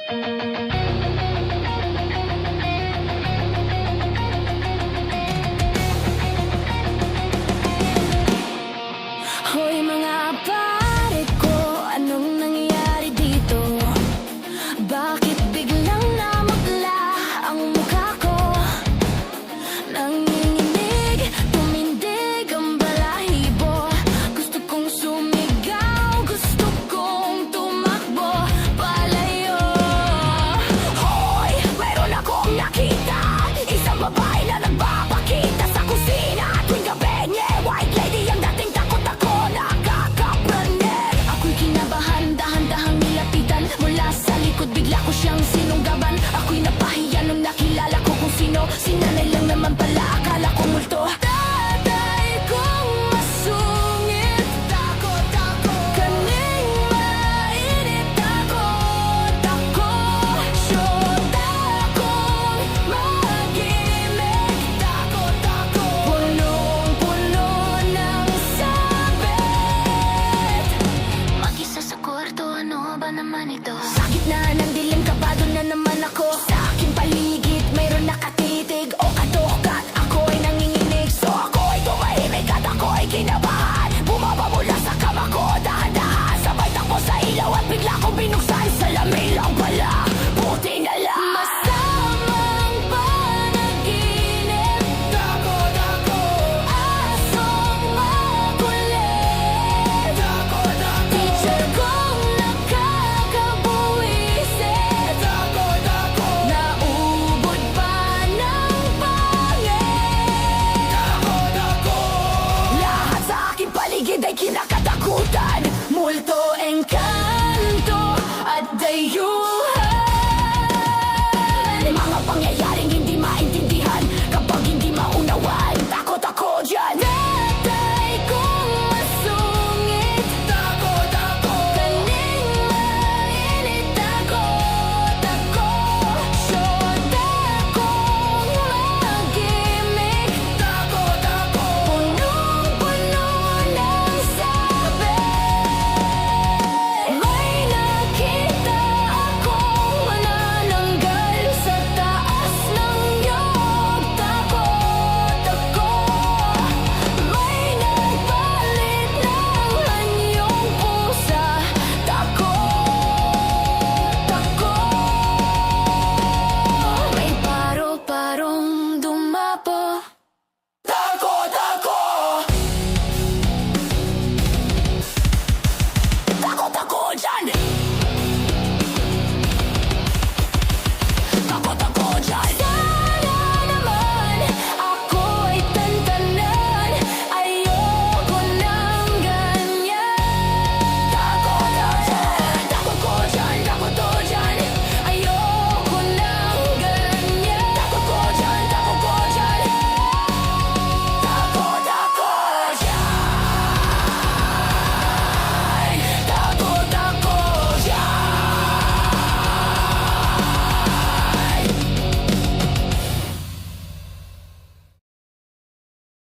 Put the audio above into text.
Hoy mga pare ko, anong nangyayari dito? Bakit biglang namagla ang mukha ko? Nanginginig, tumindig ang balahibo. Gusto kong sumigaw, gusto kong tumakbo palayo. Hoy, mayroon akong nakita, isang babae na nagpapakita sa kusina. Tuwing gabi niya, white lady ang dating takot ako nakakapraning. Ako'y kinabahan, dahan-dahang nilapitan. Mula sa likod bigla ko siyang sinunggaban. Ako'y napahiya nung nakilala ko kung sino. Sinanay lang naman pala, akala ko multo. Tatay kong masungit, takot ako. Kaning mainit, takot ako. Syota akong mag-imik, takot ako. Punong-puno ng sabit. Mag-isa sa kwarto, ano ba naman ito? Sa gitna ng dilim, kabado na naman ako. Sa aking paligid, mayroon nakatitig o katok.